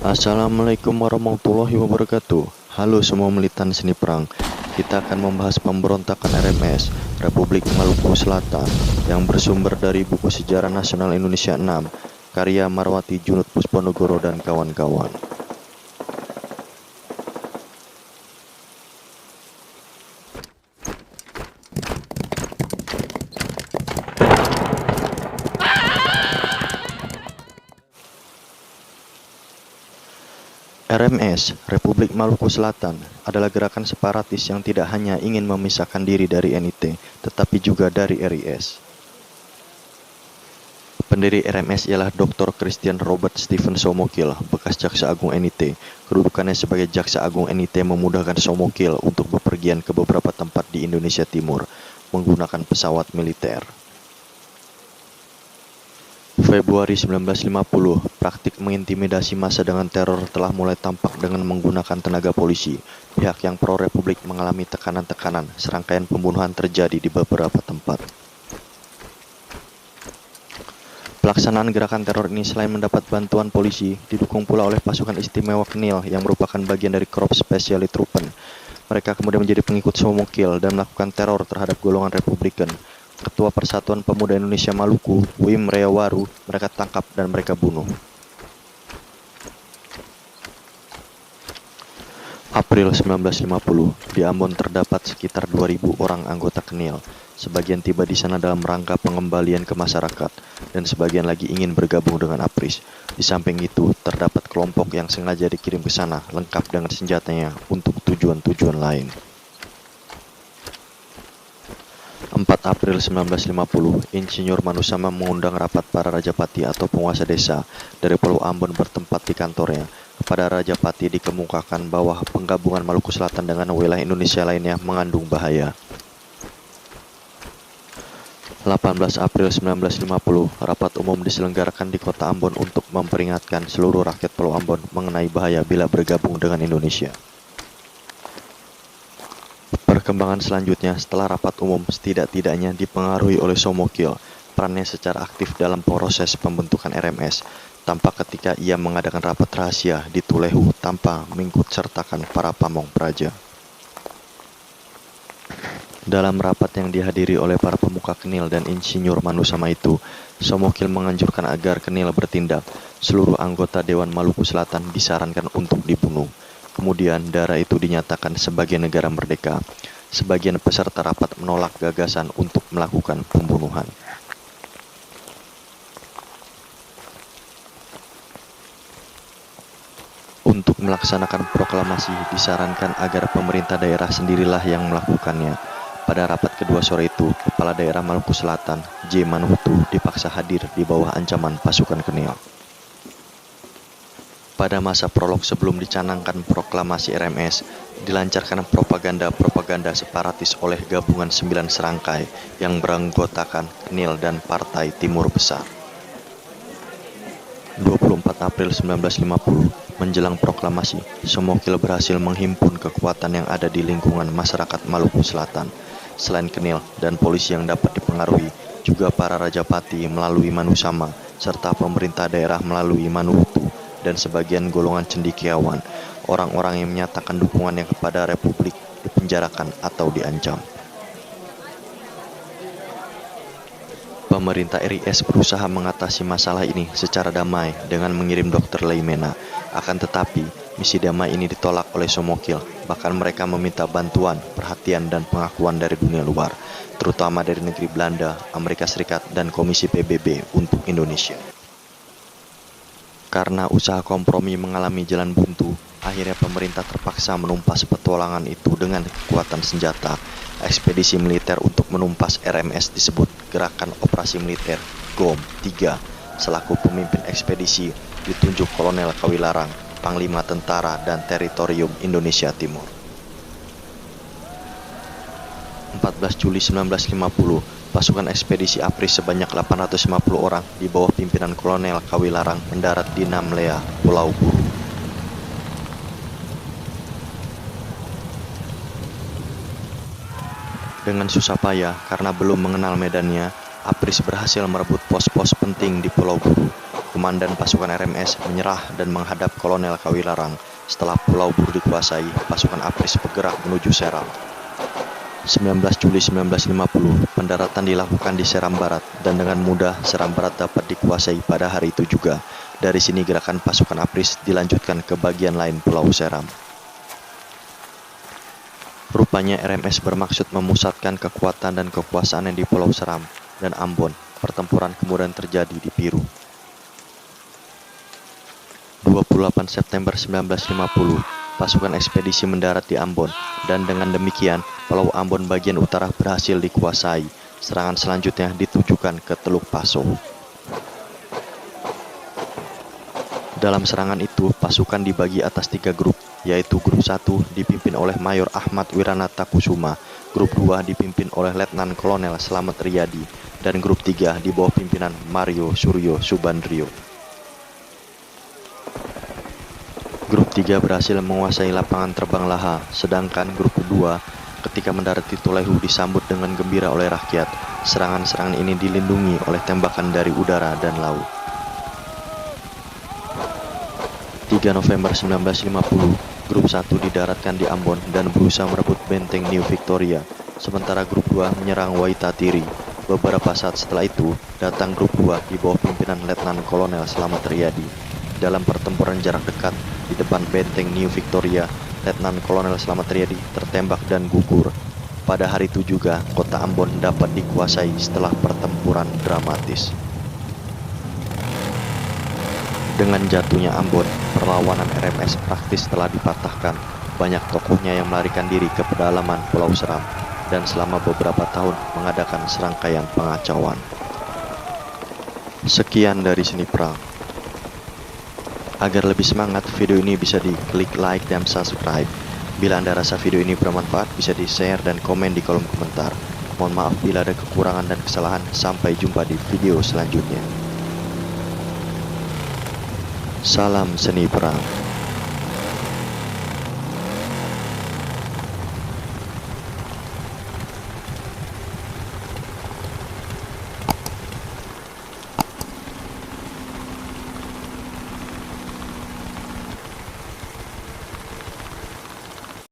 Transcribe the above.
Assalamualaikum warahmatullahi wabarakatuh. Halo semua militan seni perang. Kita akan membahas pemberontakan RMS, Republik Maluku Selatan, yang bersumber dari buku Sejarah Nasional Indonesia 6, karya Marwati Junud Pusponegoro dan kawan-kawan. RMS, Republik Maluku Selatan, adalah gerakan separatis yang tidak hanya ingin memisahkan diri dari NIT, tetapi juga dari RIS. Pendiri RMS ialah Dr. Christian Robert Stephen Somokil, bekas Jaksa Agung NIT. Kedudukannya sebagai Jaksa Agung NIT memudahkan Somokil untuk bepergian ke beberapa tempat di Indonesia Timur menggunakan pesawat militer. Februari 1950, praktik mengintimidasi massa dengan teror telah mulai tampak dengan menggunakan tenaga polisi. Pihak yang pro-republik mengalami tekanan-tekanan, serangkaian pembunuhan terjadi di beberapa tempat. Pelaksanaan gerakan teror ini selain mendapat bantuan polisi, didukung pula oleh pasukan istimewa Knil yang merupakan bagian dari Korps Specialitruppen. Mereka kemudian menjadi pengikut Somokil dan melakukan teror terhadap golongan Republikan. Ketua Persatuan Pemuda Indonesia Maluku, Wim Reawaru, mereka tangkap dan mereka bunuh. April 1950, di Ambon terdapat sekitar 2.000 orang anggota Knil. Sebagian tiba di sana dalam rangka pengembalian ke masyarakat, dan sebagian lagi ingin bergabung dengan APRIS. Di samping itu, terdapat kelompok yang sengaja dikirim ke sana, lengkap dengan senjatanya untuk tujuan-tujuan lain. 4 April 1950, Insinyur Manusama mengundang rapat para Rajapati atau penguasa desa dari Pulau Ambon bertempat di kantornya. Kepada Rajapati dikemukakan bahwa penggabungan Maluku Selatan dengan wilayah Indonesia lainnya mengandung bahaya. 18 April 1950, rapat umum diselenggarakan di kota Ambon untuk memperingatkan seluruh rakyat Pulau Ambon mengenai bahaya bila bergabung dengan Indonesia. Perkembangan selanjutnya setelah rapat umum setidak-tidaknya dipengaruhi oleh Somokil, perannya secara aktif dalam proses pembentukan RMS, tampak ketika ia mengadakan rapat rahasia di Tulehu tanpa mengikutsertakan para pamong praja. Dalam rapat yang dihadiri oleh para pemuka Knil dan Insinyur Manusama itu, Somokil menganjurkan agar Knil bertindak. Seluruh anggota Dewan Maluku Selatan disarankan untuk dibunuh. Kemudian daerah itu dinyatakan sebagai negara merdeka. Sebagian peserta rapat menolak gagasan untuk melakukan pembunuhan. Untuk melaksanakan proklamasi disarankan agar pemerintah daerah sendirilah yang melakukannya. Pada rapat kedua sore itu, Kepala Daerah Maluku Selatan, J. Manuhutu, dipaksa hadir di bawah ancaman pasukan Knil. Pada masa prolog sebelum dicanangkan proklamasi RMS, dilancarkan propaganda-propaganda separatis oleh gabungan 9 serangkai yang beranggotakan Knil dan Partai Timur Besar. 24 April 1950, menjelang proklamasi, Somokil berhasil menghimpun kekuatan yang ada di lingkungan masyarakat Maluku Selatan. Selain Knil dan polisi yang dapat dipengaruhi, juga para Rajapati melalui Manusama, serta pemerintah daerah melalui Manuhutu, dan sebagian golongan cendekiawan, orang-orang yang menyatakan dukungannya kepada Republik dipenjarakan atau diancam. Pemerintah RIS berusaha mengatasi masalah ini secara damai dengan mengirim Dr. Leimena. Akan tetapi, misi damai ini ditolak oleh Somokil. Bahkan mereka meminta bantuan, perhatian, dan pengakuan dari dunia luar, terutama dari negeri Belanda, Amerika Serikat, dan Komisi PBB untuk Indonesia. Karena usaha kompromi mengalami jalan buntu, akhirnya pemerintah terpaksa menumpas petualangan itu dengan kekuatan senjata. Ekspedisi militer untuk menumpas RMS disebut Gerakan Operasi Militer GOM 3. Selaku pemimpin ekspedisi ditunjuk Kolonel Kawilarang, Panglima Tentara dan Teritorium Indonesia Timur. 14 Juli 1950, pasukan ekspedisi APRIS sebanyak 850 orang di bawah pimpinan Kolonel Kawilarang mendarat di Namlea, Pulau Buru. Dengan susah payah karena belum mengenal medannya, APRIS berhasil merebut pos-pos penting di Pulau Buru. komandan pasukan RMS menyerah dan menghadap Kolonel Kawilarang. Setelah Pulau Buru dikuasai, pasukan APRIS bergerak menuju Seram. 19 Juli 1950, pendaratan dilakukan di Seram Barat, dan dengan mudah Seram Barat dapat dikuasai pada hari itu juga. Dari sini gerakan pasukan APRIS dilanjutkan ke bagian lain Pulau Seram. Rupanya RMS bermaksud memusatkan kekuatan dan kekuasaan di Pulau Seram dan Ambon. Pertempuran kemudian terjadi di Piru. 28 September 1950, pasukan ekspedisi mendarat di Ambon, dan dengan demikian Pulau Ambon bagian utara berhasil dikuasai. Serangan selanjutnya ditujukan ke Teluk Paso. Dalam serangan itu, pasukan dibagi atas 3 grup, yaitu grup 1 dipimpin oleh Mayor Ahmad Wiranata Kusuma, grup 2 dipimpin oleh Letnan Kolonel Slamet Riyadi, dan grup 3 di bawah pimpinan Mario Suryo Subandrio. Grup 3 berhasil menguasai lapangan terbang Laha, sedangkan grup 2 ketika mendarat di Tolehu disambut dengan gembira oleh rakyat. Serangan-serangan ini dilindungi oleh tembakan dari udara dan laut. 3 November 1950, grup 1 didaratkan di Ambon dan berusaha merebut benteng New Victoria, sementara grup 2 menyerang Waitatiri. Beberapa saat setelah itu, datang grup 2 di bawah pimpinan Letnan Kolonel Slamet Riyadi. Dalam pertempuran jarak dekat di depan benteng New Victoria, Letnan Kolonel Slamet Riyadi tertembak dan gugur. Pada hari itu juga, kota Ambon dapat dikuasai setelah pertempuran dramatis. Dengan jatuhnya Ambon, perlawanan RMS praktis telah dipatahkan. Banyak tokohnya yang melarikan diri ke pedalaman Pulau Seram dan selama beberapa tahun mengadakan serangkaian pengacauan. Sekian dari Seni Perang. Agar lebih semangat, video ini bisa diklik like dan subscribe. Bila Anda rasa video ini bermanfaat, bisa di-share dan komen di kolom komentar. Mohon maaf bila ada kekurangan dan kesalahan. Sampai jumpa di video selanjutnya. Salam Seni Perang.